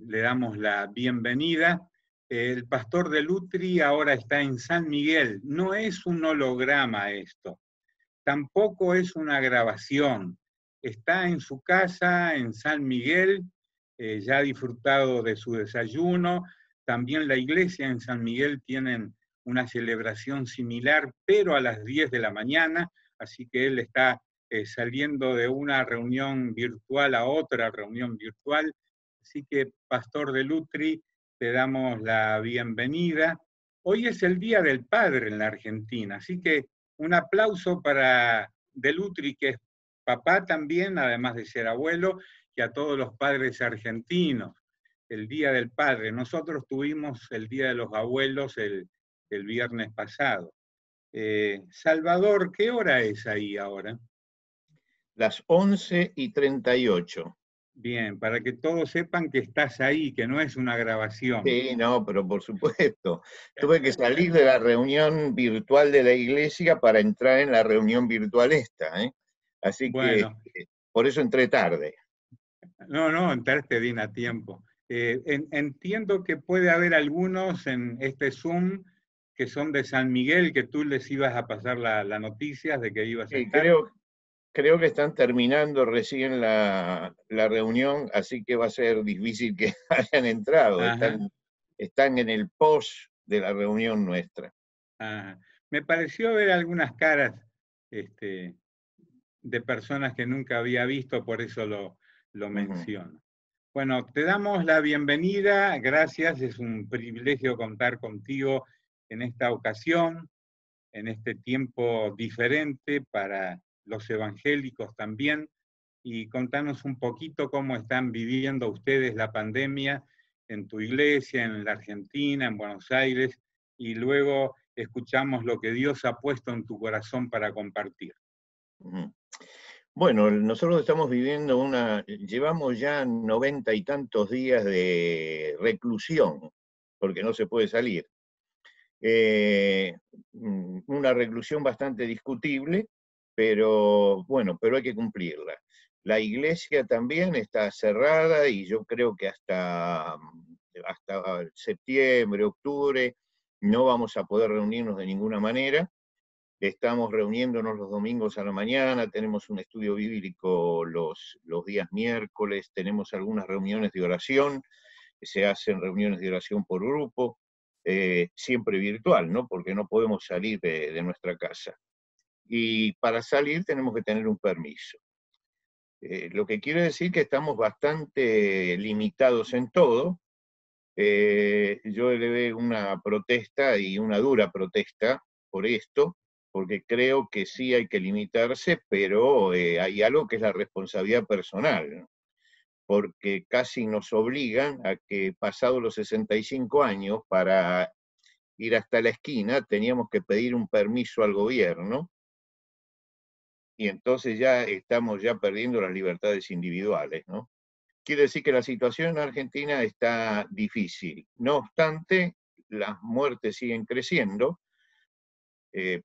le damos la bienvenida. El pastor de Lutri ahora está en San Miguel. No es un holograma esto, tampoco es una grabación. Está en su casa en San Miguel, ya ha disfrutado de su desayuno. También la iglesia en San Miguel tienen una celebración similar, pero a las 10 de la mañana, así que él está saliendo de una reunión virtual a otra reunión virtual. Así que, pastor de Lutri, te damos la bienvenida. Hoy es el Día del Padre en la Argentina, así que un aplauso para de Lutri, que es papá también, además de ser abuelo, y a todos los padres argentinos. El Día del Padre. Nosotros tuvimos el Día de los Abuelos el viernes pasado. Salvador, ¿qué hora es ahí ahora? Las 11:38. Bien, para que todos sepan que estás ahí, que no es una grabación. Sí, no, pero por supuesto. Tuve que salir de la reunión virtual de la iglesia para entrar en la reunión virtual esta, ¿eh? Así que Bueno, por eso entré tarde. no, entraste bien a tiempo. Entiendo que puede haber algunos en este Zoom que son de San Miguel, que tú les ibas a pasar la noticia de que ibas a Sí, estar. creo que están terminando recién la reunión, así que va a ser difícil que hayan entrado. Ajá, Están en el post de la reunión nuestra. ajá. Me pareció ver algunas caras este, de personas que nunca había visto, por eso lo Ujú. menciono. Bueno, te damos la bienvenida, gracias, es un privilegio contar contigo en esta ocasión, en este tiempo diferente para los evangélicos también, y contanos un poquito cómo están viviendo ustedes la pandemia en tu iglesia, en la Argentina, en Buenos Aires, y luego escuchamos lo que Dios ha puesto en tu corazón para compartir. Ujú. Bueno, nosotros estamos viviendo llevamos ya 90 y tantos días de reclusión, porque no se puede salir. Una reclusión bastante discutible, pero bueno, pero hay que cumplirla. La iglesia también está cerrada y yo creo que hasta septiembre, octubre, no vamos a poder reunirnos de ninguna manera. Estamos reuniéndonos los domingos a la mañana, tenemos un estudio bíblico los días miércoles, tenemos algunas reuniones de oración, se hacen reuniones de oración por grupo, siempre virtual, ¿no? Porque no podemos salir de nuestra casa. Y para salir tenemos que tener un permiso. Lo que quiere decir que estamos bastante limitados en todo. Yo elevé una protesta y una dura protesta por esto, porque creo que sí hay que limitarse, pero hay algo que es la responsabilidad personal, ¿no? Porque casi nos obligan a que pasados los 65 años, para ir hasta la esquina, teníamos que pedir un permiso al gobierno, y entonces ya estamos ya perdiendo las libertades individuales, ¿no? Quiere decir que la situación en Argentina está difícil. No obstante, las muertes siguen creciendo,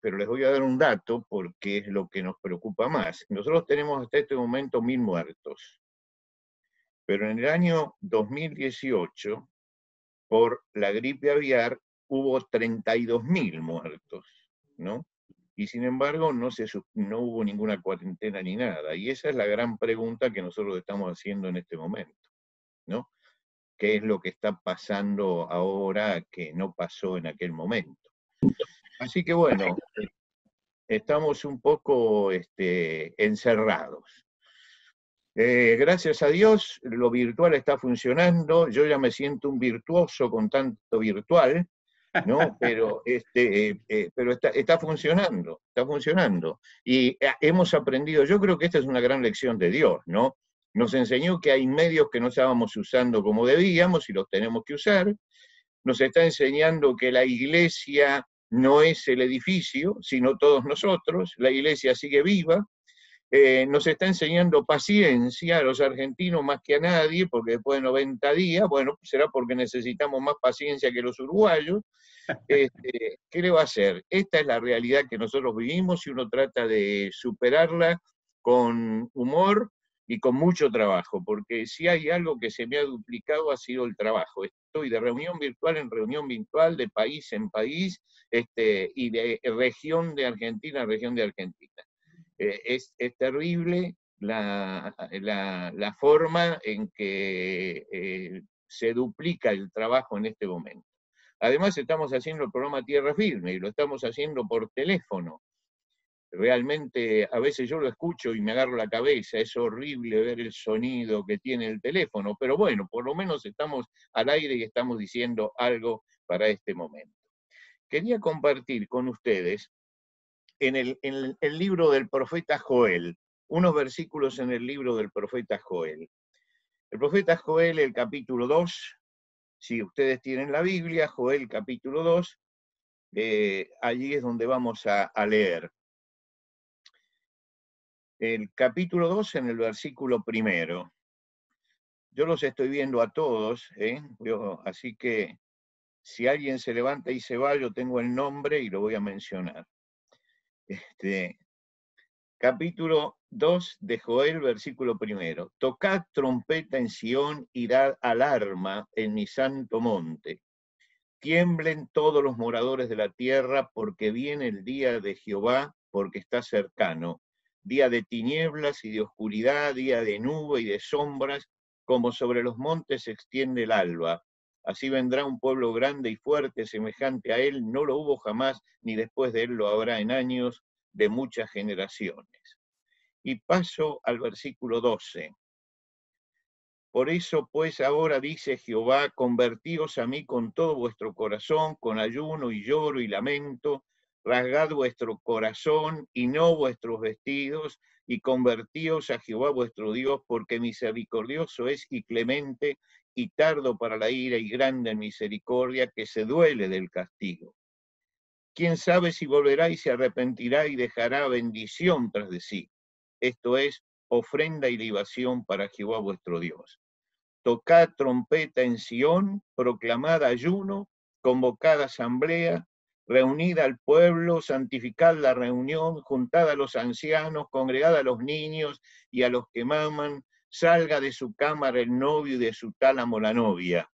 pero les voy a dar un dato porque es lo que nos preocupa más. Nosotros tenemos hasta este momento 1.000 muertos, pero en el año 2018, por la gripe aviar, hubo 32.000 muertos, ¿no? Y sin embargo no hubo ninguna cuarentena ni nada. Y esa es la gran pregunta que nosotros estamos haciendo en este momento, ¿no? ¿Qué es lo que está pasando ahora que no pasó en aquel momento? Así que bueno, estamos un poco encerrados. Gracias a Dios, lo virtual está funcionando. Yo ya me siento un virtuoso con tanto virtual, ¿no? Pero está funcionando, está funcionando. Y hemos aprendido, yo creo que esta es una gran lección de Dios, ¿no? Nos enseñó que hay medios que no estábamos usando como debíamos y los tenemos que usar. Nos está enseñando que la iglesia no es el edificio, sino todos nosotros. La iglesia sigue viva. Nos está enseñando paciencia a los argentinos más que a nadie, porque después de 90 días, bueno, será porque necesitamos más paciencia que los uruguayos. ¿Qué le va a hacer? Esta es la realidad que nosotros vivimos y uno trata de superarla con humor y con mucho trabajo, porque si hay algo que se me ha duplicado ha sido el trabajo. Estoy de reunión virtual en reunión virtual, de país en país, y de región de Argentina a región de Argentina. Es terrible la forma en que se duplica el trabajo en este momento. Además, estamos haciendo el programa Tierra Firme y lo estamos haciendo por teléfono. Realmente, a veces yo lo escucho y me agarro la cabeza, es horrible ver el sonido que tiene el teléfono, pero bueno, por lo menos estamos al aire y estamos diciendo algo para este momento. Quería compartir con ustedes en el libro del profeta Joel, unos versículos en el libro del profeta Joel. El profeta Joel, el capítulo 2, si ustedes tienen la Biblia, Joel capítulo 2, allí es donde vamos a leer. El capítulo 2 en el versículo 1. Yo los estoy viendo a todos, así que si alguien se levanta y se va, yo tengo el nombre y lo voy a mencionar. Capítulo 2 de Joel, versículo 1. Tocad trompeta en Sión y dad alarma en mi santo monte. Tiemblen todos los moradores de la tierra, porque viene el día de Jehová, porque está cercano. Día de tinieblas y de oscuridad, día de nube y de sombras, como sobre los montes se extiende el alba. Así vendrá un pueblo grande y fuerte, semejante a él, no lo hubo jamás, ni después de él lo habrá en años de muchas generaciones. Y paso al versículo 12. Por eso, pues, ahora dice Jehová, convertíos a mí con todo vuestro corazón, con ayuno y lloro y lamento, rasgad vuestro corazón y no vuestros vestidos, y convertíos a Jehová vuestro Dios, porque misericordioso es y clemente, y tardo para la ira y grande en misericordia, que se duele del castigo. ¿Quién sabe si volverá y se arrepentirá y dejará bendición tras de sí? Esto es, ofrenda y libación para Jehová vuestro Dios. Tocad trompeta en Sión, proclamad ayuno, convocad asamblea, reunid al pueblo, santificad la reunión, juntad a los ancianos, congregad a los niños y a los que maman, salga de su cámara el novio y de su tálamo la novia.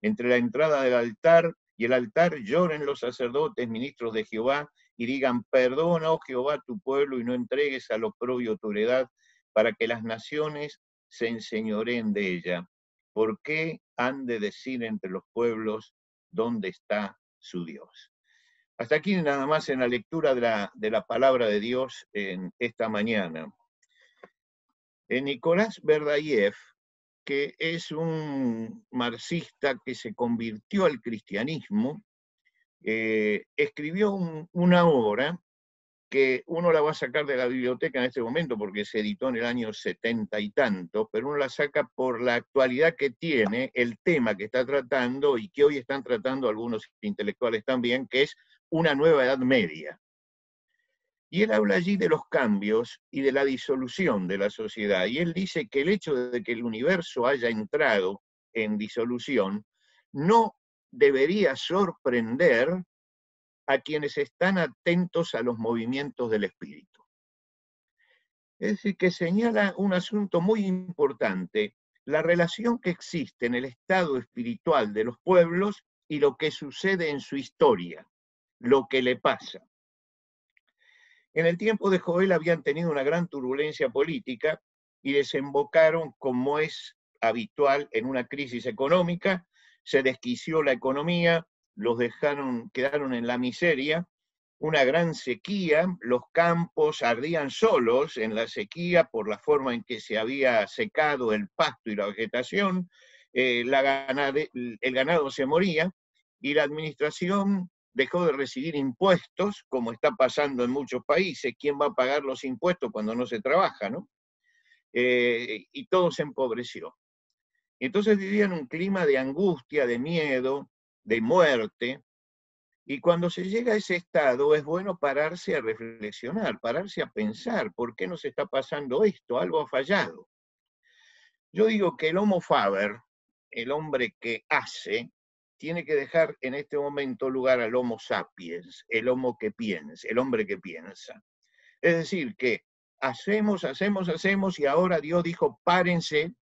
Entre la entrada del altar y el altar lloren los sacerdotes, ministros de Jehová, y digan, perdona, oh Jehová, tu pueblo, y no entregues al oprobio tu heredad, para que las naciones se enseñoreen de ella. ¿Por qué han de decir entre los pueblos dónde está su Dios? Hasta aquí nada más en la lectura de la palabra de Dios en esta mañana. Nicolás Berdyaev, que es un marxista que se convirtió al cristianismo, escribió una obra que uno la va a sacar de la biblioteca en este momento porque se editó en el año 70 y tanto, pero uno la saca por la actualidad que tiene, el tema que está tratando y que hoy están tratando algunos intelectuales también, que es una nueva Edad Media. Y él habla allí de los cambios y de la disolución de la sociedad. Y él dice que el hecho de que el universo haya entrado en disolución no debería sorprender a quienes están atentos a los movimientos del espíritu. Es decir, que señala un asunto muy importante, la relación que existe en el estado espiritual de los pueblos y lo que sucede en su historia, lo que le pasa. En el tiempo de Joel habían tenido una gran turbulencia política y desembocaron, como es habitual, en una crisis económica, se desquició la economía, quedaron en la miseria, una gran sequía, los campos ardían solos en la sequía por la forma en que se había secado el pasto y la vegetación, el ganado se moría y la administración dejó de recibir impuestos, como está pasando en muchos países. ¿Quién va a pagar los impuestos cuando no se trabaja, no? Y todo se empobreció. Entonces vivían un clima de angustia, de miedo, de muerte, y cuando se llega a ese estado es bueno pararse a reflexionar, pararse a pensar, ¿por qué nos está pasando esto? Algo ha fallado. Yo digo que el Homo Faber, el hombre que hace, tiene que dejar en este momento lugar al Homo sapiens, el Homo que piensa, el hombre que piensa. Es decir, que hacemos, y ahora Dios dijo, párense,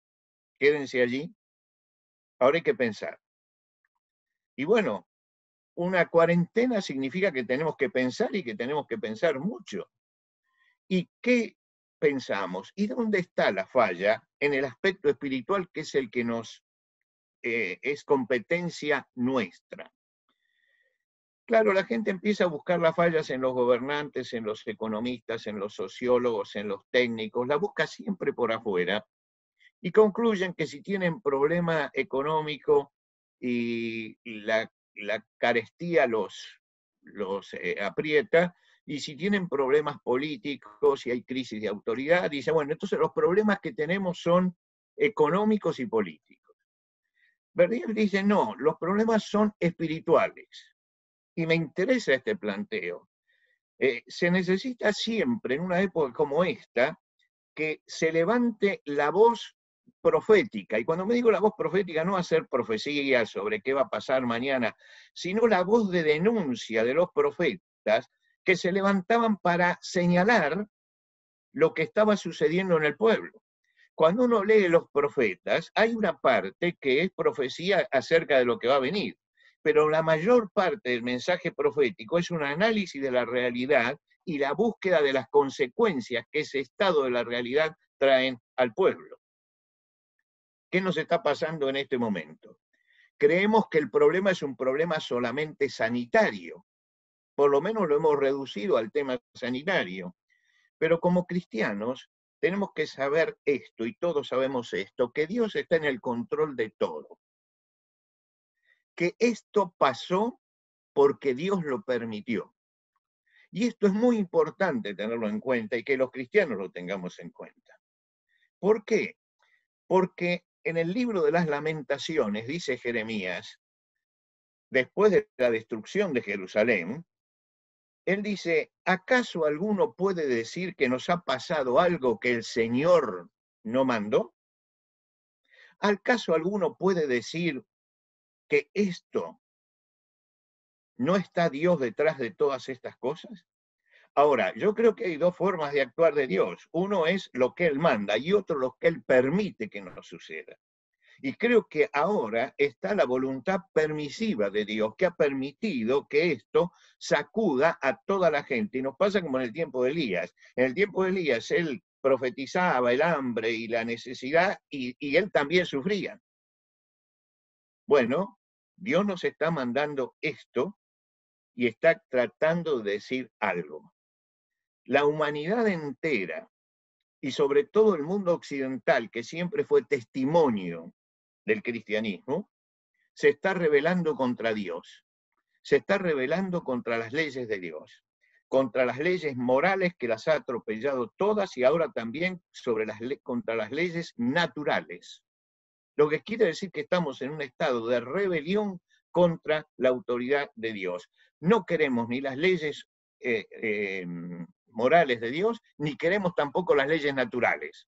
quédense allí, ahora hay que pensar. Y bueno, una cuarentena significa que tenemos que pensar y que tenemos que pensar mucho. ¿Y qué pensamos? ¿Y dónde está la falla? En el aspecto espiritual, que es el que nos es competencia nuestra. Claro, la gente empieza a buscar las fallas en los gobernantes, en los economistas, en los sociólogos, en los técnicos, la busca siempre por afuera y concluyen que si tienen problema económico y la carestía los aprieta, y si tienen problemas políticos y hay crisis de autoridad, dice, bueno, entonces los problemas que tenemos son económicos y políticos. Verdier dice, no, los problemas son espirituales. Y me interesa este planteo. Se necesita siempre, en una época como esta, que se levante la voz profética. Y cuando me digo la voz profética, no hacer profecías sobre qué va a pasar mañana, sino la voz de denuncia de los profetas que se levantaban para señalar lo que estaba sucediendo en el pueblo. Cuando uno lee los profetas, hay una parte que es profecía acerca de lo que va a venir, pero la mayor parte del mensaje profético es un análisis de la realidad y la búsqueda de las consecuencias que ese estado de la realidad traen al pueblo. ¿Qué nos está pasando en este momento? Creemos que el problema es un problema solamente sanitario, por lo menos lo hemos reducido al tema sanitario, pero como cristianos tenemos que saber esto, y todos sabemos esto, que Dios está en el control de todo. Que esto pasó porque Dios lo permitió. Y esto es muy importante tenerlo en cuenta y que los cristianos lo tengamos en cuenta. ¿Por qué? Porque en el libro de las Lamentaciones, dice Jeremías, después de la destrucción de Jerusalén, él dice, ¿acaso alguno puede decir que nos ha pasado algo que el Señor no mandó? ¿Acaso alguno puede decir que esto no está Dios detrás de todas estas cosas? Ahora, yo creo que hay dos formas de actuar de Dios. Uno es lo que Él manda y otro lo que Él permite que nos suceda. Y creo que ahora está la voluntad permisiva de Dios que ha permitido que esto sacuda a toda la gente. Y nos pasa como en el tiempo de Elías. En el tiempo de Elías él profetizaba el hambre y la necesidad y él también sufría. Bueno, Dios nos está mandando esto y está tratando de decir algo. La humanidad entera y sobre todo el mundo occidental, que siempre fue testimonio del cristianismo, se está rebelando contra Dios, se está rebelando contra las leyes de Dios, contra las leyes morales que las ha atropellado todas y ahora también contra las leyes naturales. Lo que quiere decir que estamos en un estado de rebelión contra la autoridad de Dios. No queremos ni las leyes morales de Dios, ni queremos tampoco las leyes naturales.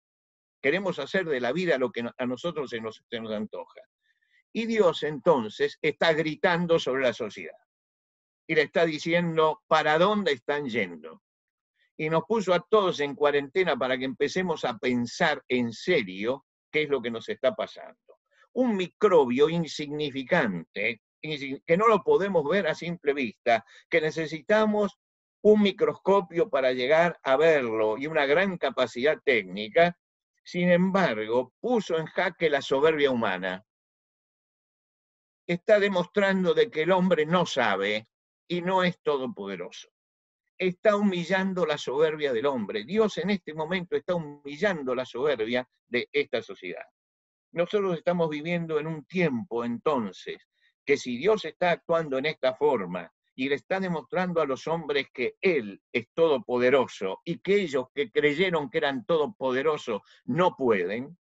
Queremos hacer de la vida lo que a nosotros se nos antoja. Y Dios entonces está gritando sobre la sociedad y le está diciendo ¿para dónde están yendo? Y nos puso a todos en cuarentena para que empecemos a pensar en serio qué es lo que nos está pasando. Un microbio insignificante, que no lo podemos ver a simple vista, que necesitamos un microscopio para llegar a verlo y una gran capacidad técnica, sin embargo, puso en jaque la soberbia humana. Está demostrando de que el hombre no sabe y no es todopoderoso. Está humillando la soberbia del hombre. Dios en este momento está humillando la soberbia de esta sociedad. Nosotros estamos viviendo en un tiempo entonces que si Dios está actuando en esta forma y le está demostrando a los hombres que Él es todopoderoso y que ellos que creyeron que eran todopoderosos no pueden,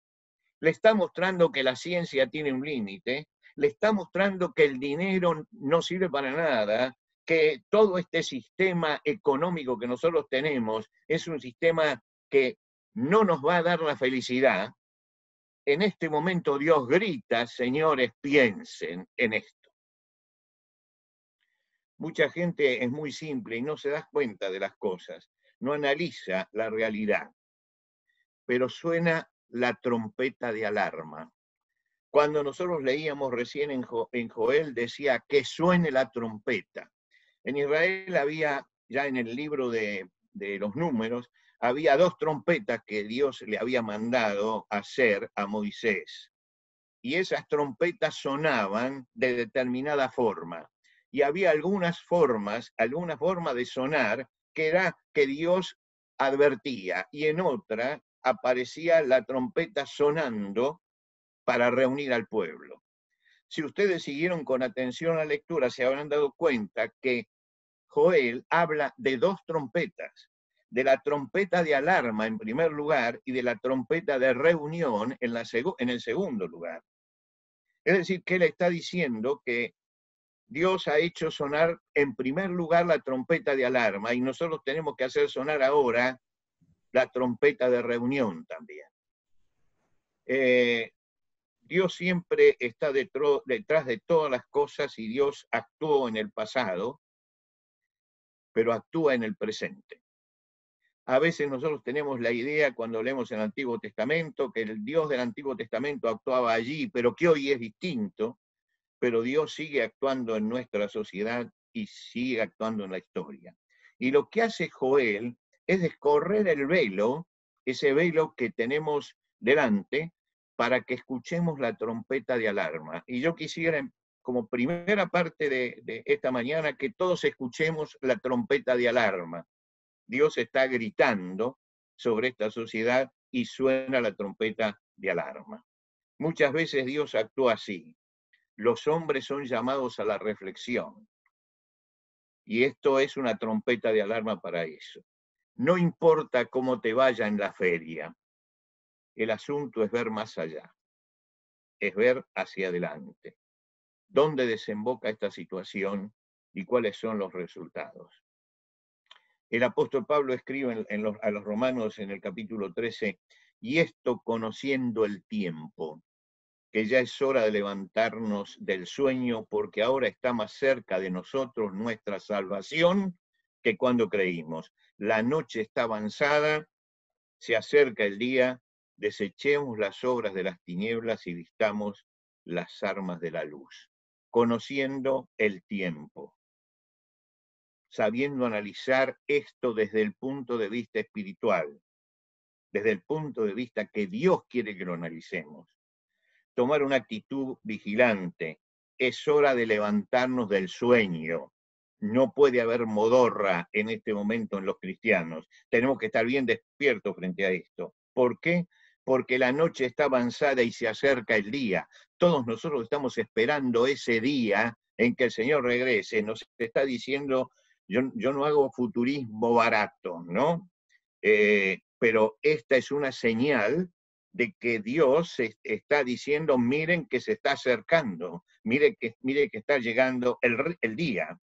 le está mostrando que la ciencia tiene un límite, le está mostrando que el dinero no sirve para nada, que todo este sistema económico que nosotros tenemos es un sistema que no nos va a dar la felicidad. En este momento Dios grita, señores, piensen en esto. Mucha gente es muy simple y no se da cuenta de las cosas. no analiza la realidad, pero suena la trompeta de alarma. Cuando nosotros leíamos recién en Joel, decía que suene la trompeta. En Israel había, ya en el libro de los números, había 2 trompetas que Dios le había mandado hacer a Moisés. Y esas trompetas sonaban de determinada forma. Y había alguna forma de sonar que era que Dios advertía, y en otra aparecía la trompeta sonando para reunir al pueblo. Si ustedes siguieron con atención la lectura, se habrán dado cuenta que Joel habla de 2 trompetas, de la trompeta de alarma en primer lugar y de la trompeta de reunión en el segundo lugar. Es decir, que él está diciendo que Dios ha hecho sonar en primer lugar la trompeta de alarma y nosotros tenemos que hacer sonar ahora la trompeta de reunión también. Dios siempre está detrás de todas las cosas y Dios actuó en el pasado, pero actúa en el presente. A veces nosotros tenemos la idea cuando leemos el Antiguo Testamento que el Dios del Antiguo Testamento actuaba allí, pero que hoy es distinto, pero Dios sigue actuando en nuestra sociedad y sigue actuando en la historia. Y lo que hace Joel es descorrer el velo, ese velo que tenemos delante, para que escuchemos la trompeta de alarma. Y yo quisiera, como primera parte de esta mañana, que todos escuchemos la trompeta de alarma. Dios está gritando sobre esta sociedad y suena la trompeta de alarma. Muchas veces Dios actúa así. Los hombres son llamados a la reflexión. Y esto es una trompeta de alarma para eso. No importa cómo te vaya en la feria, el asunto es ver más allá, es ver hacia adelante. ¿Dónde desemboca esta situación y cuáles son los resultados? El apóstol Pablo escribe a los romanos en el capítulo 13, y esto conociendo el tiempo, que ya es hora de levantarnos del sueño, porque ahora está más cerca de nosotros nuestra salvación que cuando creímos. La noche está avanzada, se acerca el día, desechemos las obras de las tinieblas y vistamos las armas de la luz, conociendo el tiempo, sabiendo analizar esto desde el punto de vista espiritual, desde el punto de vista que Dios quiere que lo analicemos. Tomar una actitud vigilante. Es hora de levantarnos del sueño. No puede haber modorra en este momento en los cristianos. Tenemos que estar bien despiertos frente a esto. ¿Por qué? Porque la noche está avanzada y se acerca el día. Todos nosotros estamos esperando ese día en que el Señor regrese. Nos está diciendo, yo no hago futurismo barato, ¿no? Pero esta es una señal de que Dios está diciendo, miren que se está acercando, mire que está llegando el día.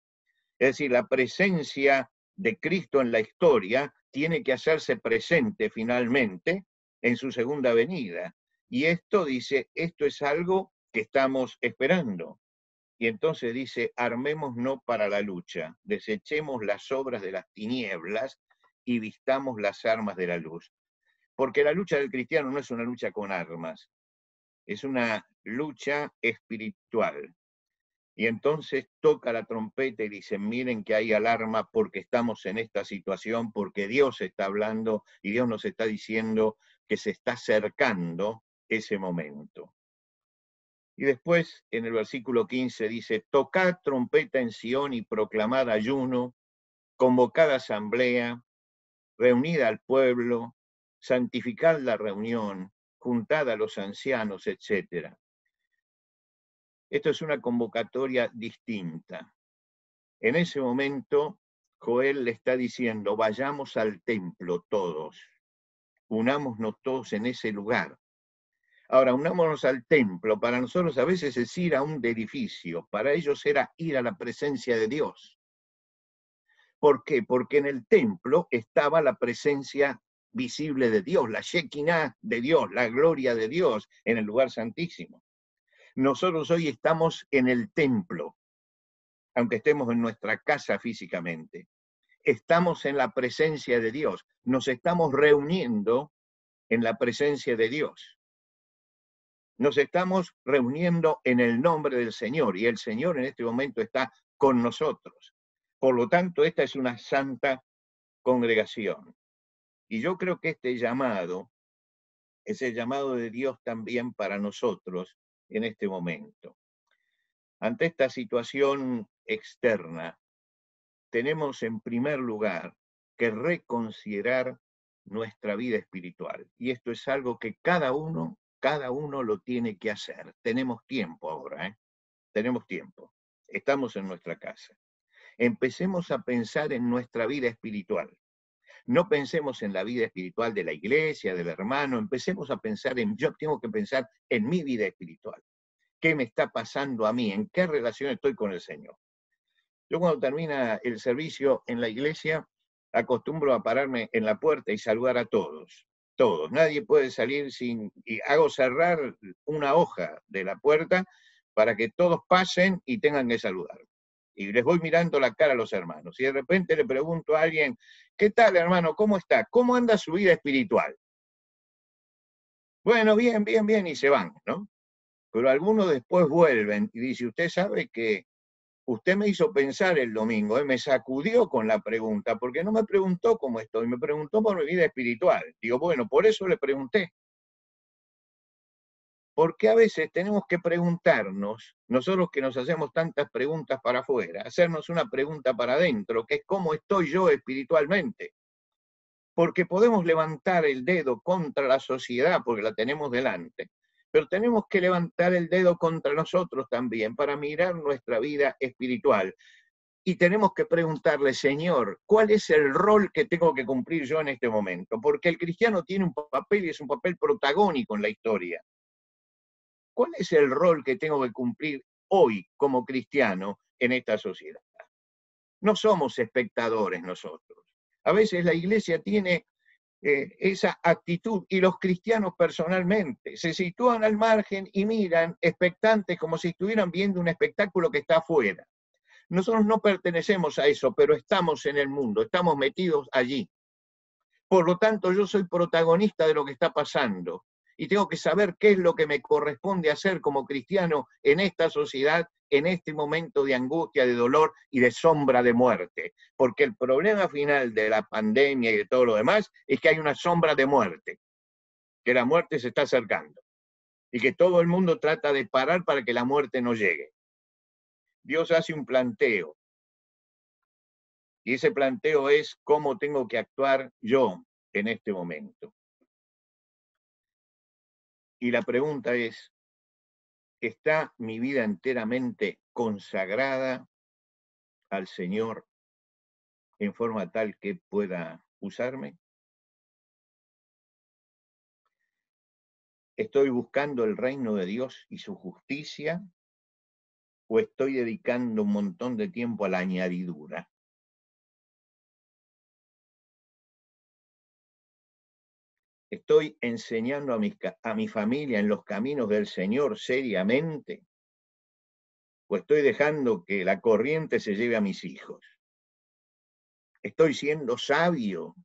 Es decir, la presencia de Cristo en la historia tiene que hacerse presente finalmente en su segunda venida. Y esto dice, esto es algo que estamos esperando. Y entonces dice, armémonos para la lucha, desechemos las obras de las tinieblas y vistamos las armas de la luz. Porque la lucha del cristiano no es una lucha con armas, es una lucha espiritual. Y entonces toca la trompeta y dice, miren que hay alarma porque estamos en esta situación, porque Dios está hablando y Dios nos está diciendo que se está acercando ese momento. Y después en el versículo 15 dice, tocad trompeta en Sión y proclamad ayuno, convocad asamblea, reunid al pueblo, santificad la reunión, juntad a los ancianos, etc. Esto es una convocatoria distinta. En ese momento, Joel le está diciendo, vayamos al templo todos, unámonos todos en ese lugar. Ahora, unámonos al templo, para nosotros a veces es ir a un edificio, para ellos era ir a la presencia de Dios. ¿Por qué? Porque en el templo estaba la presencia visible de Dios, la Shekinah de Dios, la gloria de Dios en el lugar santísimo. Nosotros hoy estamos en el templo, aunque estemos en nuestra casa físicamente. estamos en la presencia de Dios, nos estamos reuniendo en la presencia de Dios. Nos estamos reuniendo en el nombre del Señor y el Señor en este momento está con nosotros. Por lo tanto, esta es una santa congregación. Y yo creo que este llamado es el llamado de Dios también para nosotros en este momento. Ante esta situación externa, tenemos en primer lugar que reconsiderar nuestra vida espiritual. Y esto es algo que cada uno lo tiene que hacer. Tenemos tiempo ahora, ¿eh? Tenemos tiempo. Estamos en nuestra casa. Empecemos a pensar en nuestra vida espiritual. No pensemos en la vida espiritual de la iglesia, del hermano. Empecemos a pensar yo tengo que pensar en mi vida espiritual. ¿Qué me está pasando a mí? ¿En qué relación estoy con el Señor? Yo cuando termina el servicio en la iglesia, acostumbro a pararme en la puerta y saludar a todos. Todos. Nadie puede salir sin... Y hago cerrar una hoja de la puerta para que todos pasen y tengan que saludar. Y les voy mirando la cara a los hermanos. Y de repente le pregunto a alguien, ¿qué tal, hermano? ¿Cómo está? ¿Cómo anda su vida espiritual? Bueno, bien, bien, bien, y se van, ¿no? Pero algunos después vuelven y dicen, usted sabe que usted me hizo pensar el domingo, me sacudió con la pregunta, porque no me preguntó cómo estoy, me preguntó por mi vida espiritual. Digo, bueno, por eso le pregunté. Porque a veces tenemos que preguntarnos, nosotros que nos hacemos tantas preguntas para afuera, hacernos una pregunta para adentro, que es cómo estoy yo espiritualmente. Porque podemos levantar el dedo contra la sociedad, porque la tenemos delante, pero tenemos que levantar el dedo contra nosotros también para mirar nuestra vida espiritual. Y tenemos que preguntarle, Señor, ¿cuál es el rol que tengo que cumplir yo en este momento? Porque el cristiano tiene un papel y es un papel protagónico en la historia. ¿Cuál es el rol que tengo que cumplir hoy como cristiano en esta sociedad? No somos espectadores nosotros. A veces la iglesia tiene esa actitud y los cristianos personalmente se sitúan al margen y miran expectantes como si estuvieran viendo un espectáculo que está afuera. Nosotros no pertenecemos a eso, pero estamos en el mundo, estamos metidos allí. Por lo tanto, yo soy protagonista de lo que está pasando y tengo que saber qué es lo que me corresponde hacer como cristiano en esta sociedad, en este momento de angustia, de dolor y de sombra de muerte. Porque el problema final de la pandemia y de todo lo demás es que hay una sombra de muerte, que la muerte se está acercando y que todo el mundo trata de parar para que la muerte no llegue. Dios hace un planteo. Y ese planteo es cómo tengo que actuar yo en este momento. Y la pregunta es, ¿está mi vida enteramente consagrada al Señor en forma tal que pueda usarme? ¿Estoy buscando el reino de Dios y su justicia? ¿O estoy dedicando un montón de tiempo a la añadidura? ¿Estoy enseñando a mi familia en los caminos del Señor seriamente? ¿O estoy dejando que la corriente se lleve a mis hijos? ¿Estoy siendo sabio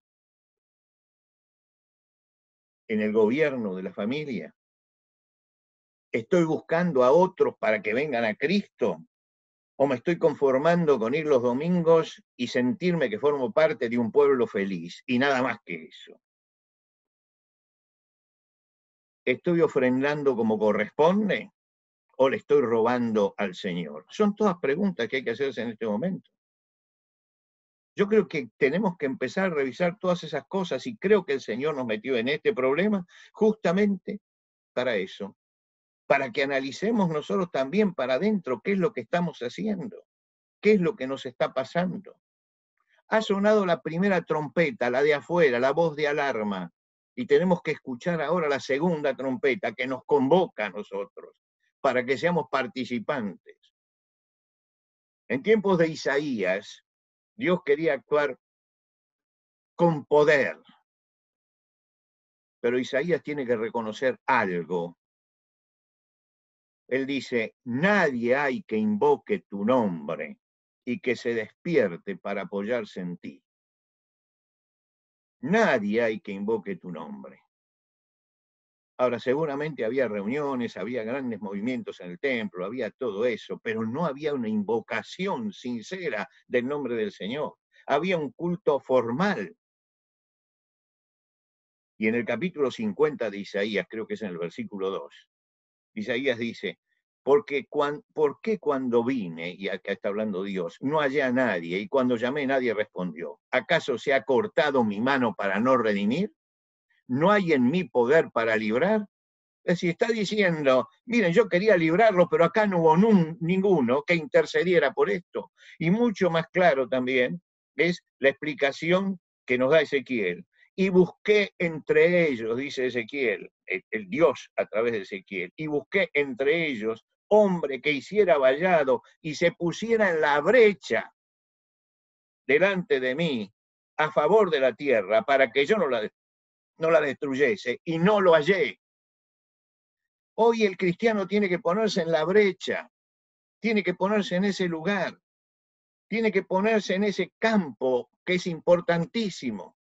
en el gobierno de la familia? ¿Estoy buscando a otros para que vengan a Cristo? ¿O me estoy conformando con ir los domingos y sentirme que formo parte de un pueblo feliz? Y nada más que eso. ¿Estoy ofrendando como corresponde? ¿O le estoy robando al Señor? Son todas preguntas que hay que hacerse en este momento. Yo creo que tenemos que empezar a revisar todas esas cosas y creo que el Señor nos metió en este problema justamente para eso, para que analicemos nosotros también para adentro qué es lo que estamos haciendo, qué es lo que nos está pasando. Ha sonado la primera trompeta, la de afuera, la voz de alarma, y tenemos que escuchar ahora la segunda trompeta que nos convoca a nosotros para que seamos participantes. En tiempos de Isaías, Dios quería actuar con poder, pero Isaías tiene que reconocer algo. Él dice, nadie hay que invoque tu nombre y que se despierte para apoyarse en ti. nadie hay que invoque tu nombre. Ahora, seguramente había reuniones, había grandes movimientos en el templo, había todo eso, pero no había una invocación sincera del nombre del Señor. Había un culto formal. Y en el capítulo 50 de Isaías, creo que es en el versículo 2, Isaías dice, ¿por qué cuando vine, y acá está hablando Dios, no hallé a nadie, y cuando llamé nadie respondió? ¿Acaso se ha cortado mi mano para no redimir? ¿No hay en mí poder para librar? Es decir, está diciendo, miren, yo quería librarlo, pero acá no hubo ninguno que intercediera por esto. Y mucho más claro también es la explicación que nos da Ezequiel. Y busqué entre ellos, dice Ezequiel, el Dios a través de Ezequiel, y busqué entre ellos hombre que hiciera vallado y se pusiera en la brecha delante de mí a favor de la tierra para que yo no la destruyese, y no lo hallé. Hoy el cristiano tiene que ponerse en la brecha, tiene que ponerse en ese lugar, tiene que ponerse en ese campo que es importantísimo.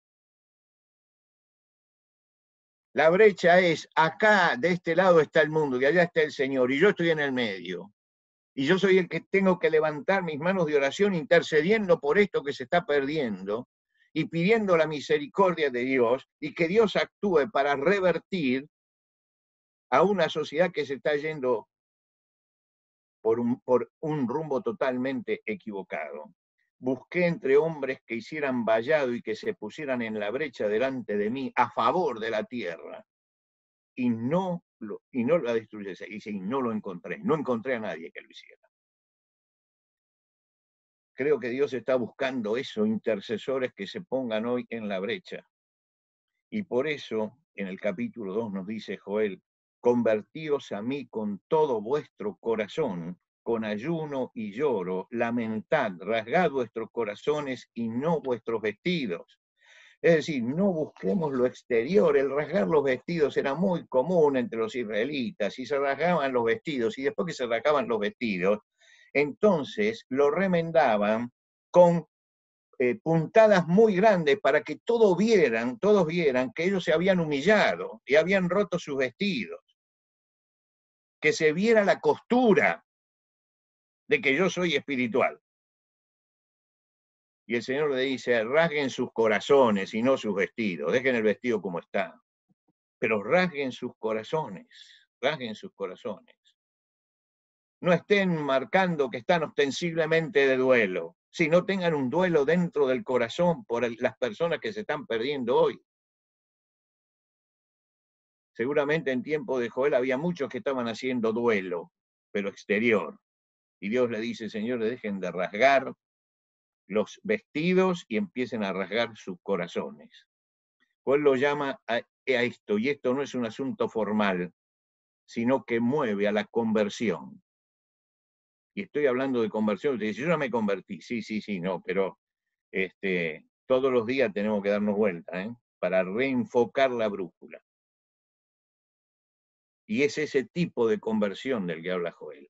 La brecha es, acá, de este lado está el mundo, y allá está el Señor, y yo estoy en el medio. Y yo soy el que tengo que levantar mis manos de oración intercediendo por esto que se está perdiendo y pidiendo la misericordia de Dios y que Dios actúe para revertir a una sociedad que se está yendo por un rumbo totalmente equivocado. Busqué entre hombres que hicieran vallado y que se pusieran en la brecha delante de mí a favor de la tierra, y no la destruyese. Y no lo encontré, no encontré a nadie que lo hiciera. Creo que Dios está buscando eso, intercesores que se pongan hoy en la brecha. Y por eso, en el capítulo 2 nos dice Joel, convertíos a mí con todo vuestro corazón, con ayuno y lloro, lamentad, rasgad vuestros corazones y no vuestros vestidos. Es decir, no busquemos lo exterior. El rasgar los vestidos era muy común entre los israelitas, y se rasgaban los vestidos, y después que se rasgaban los vestidos, entonces lo remendaban con puntadas muy grandes para que todos vieran que ellos se habían humillado y habían roto sus vestidos, que se viera la costura de que yo soy espiritual. Y el Señor le dice, rasguen sus corazones y no sus vestidos, dejen el vestido como está, pero rasguen sus corazones, rasguen sus corazones. No estén marcando que están ostensiblemente de duelo, sino tengan un duelo dentro del corazón por las personas que se están perdiendo hoy. Seguramente en tiempo de Joel había muchos que estaban haciendo duelo, pero exterior. Y Dios le dice, señores, dejen de rasgar los vestidos y empiecen a rasgar sus corazones. Joel lo llama a esto, y esto no es un asunto formal, sino que mueve a la conversión. Y estoy hablando de conversión, usted dice, yo ya me convertí, sí, no, pero todos los días tenemos que darnos vuelta, para reenfocar la brújula. Y es ese tipo de conversión del que habla Joel.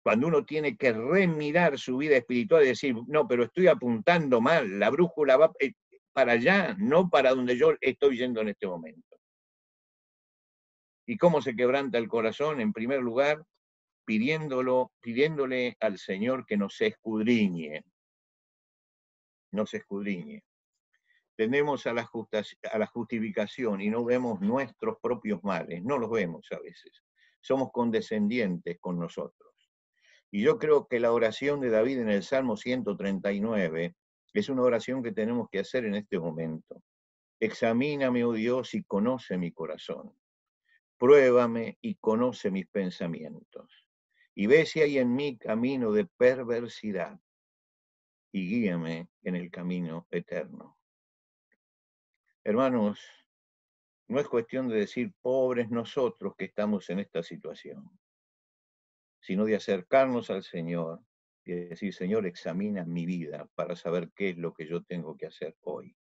Cuando uno tiene que remirar su vida espiritual y decir, no, pero estoy apuntando mal, la brújula va para allá, no para donde yo estoy yendo en este momento. ¿Y cómo se quebranta el corazón? En primer lugar, pidiéndole al Señor que nos escudriñe. Nos escudriñe. Tendemos a la justificación y no vemos nuestros propios males, no los vemos a veces. Somos condescendientes con nosotros. Y yo creo que la oración de David en el Salmo 139 es una oración que tenemos que hacer en este momento. Examíname, oh Dios, y conoce mi corazón. Pruébame y conoce mis pensamientos. Y ve si hay en mí camino de perversidad, y guíame en el camino eterno. Hermanos, no es cuestión de decir pobres nosotros que estamos en esta situación, sino de acercarnos al Señor y decir, Señor, examina mi vida para saber qué es lo que yo tengo que hacer hoy.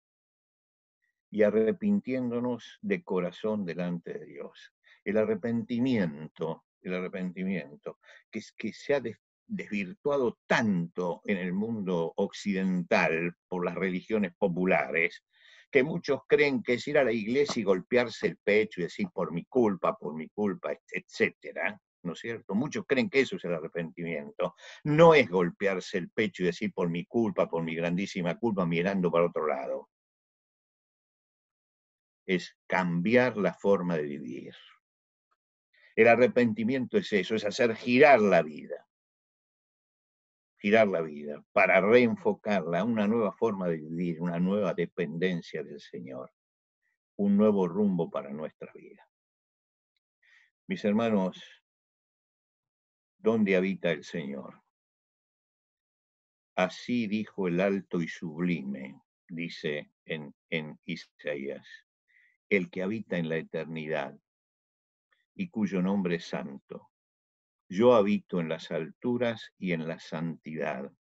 Y arrepintiéndonos de corazón delante de Dios. El arrepentimiento, que se ha desvirtuado tanto en el mundo occidental por las religiones populares, que muchos creen que es ir a la iglesia y golpearse el pecho y decir por mi culpa, etcétera, ¿no es cierto? Muchos creen que eso es el arrepentimiento. No es golpearse el pecho y decir por mi culpa, por mi grandísima culpa, mirando para otro lado. Es cambiar la forma de vivir. El arrepentimiento es eso, es hacer girar la vida para reenfocarla a una nueva forma de vivir, una nueva dependencia del Señor, un nuevo rumbo para nuestra vida. Mis hermanos, ¿dónde habita el Señor? Así dijo el alto y sublime, dice en Isaías, el que habita en la eternidad y cuyo nombre es santo. Yo habito en las alturas y en la santidad,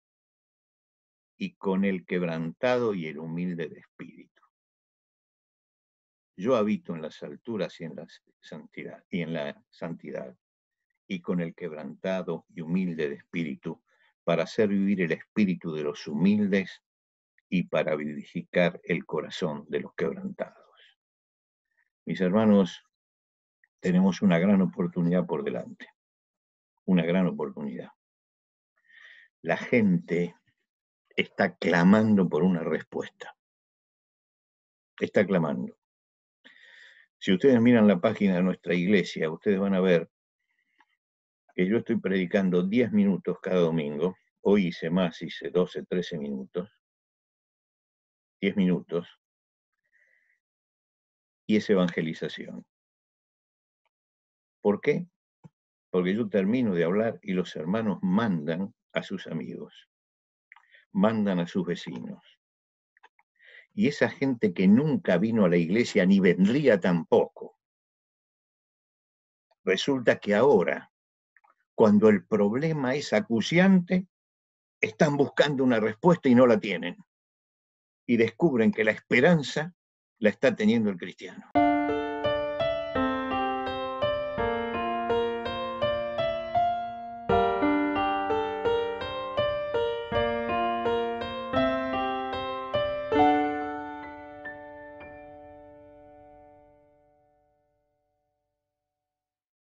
y con el quebrantado y el humilde de espíritu. Yo habito en las alturas y en la santidad, y con el quebrantado y humilde de espíritu, para hacer vivir el espíritu de los humildes y para vivificar el corazón de los quebrantados. Mis hermanos, tenemos una gran oportunidad por delante, una gran oportunidad. La gente está clamando por una respuesta. Está clamando. Si ustedes miran la página de nuestra iglesia, ustedes van a ver que yo estoy predicando 10 minutos cada domingo. Hoy hice más, hice 12, 13 minutos. 10 minutos. Y es evangelización. ¿Por qué? Porque yo termino de hablar y los hermanos mandan a sus amigos, mandan a sus vecinos. Y esa gente que nunca vino a la iglesia ni vendría tampoco, resulta que ahora, cuando el problema es acuciante, están buscando una respuesta y no la tienen. Y descubren que la esperanza la está teniendo el cristiano.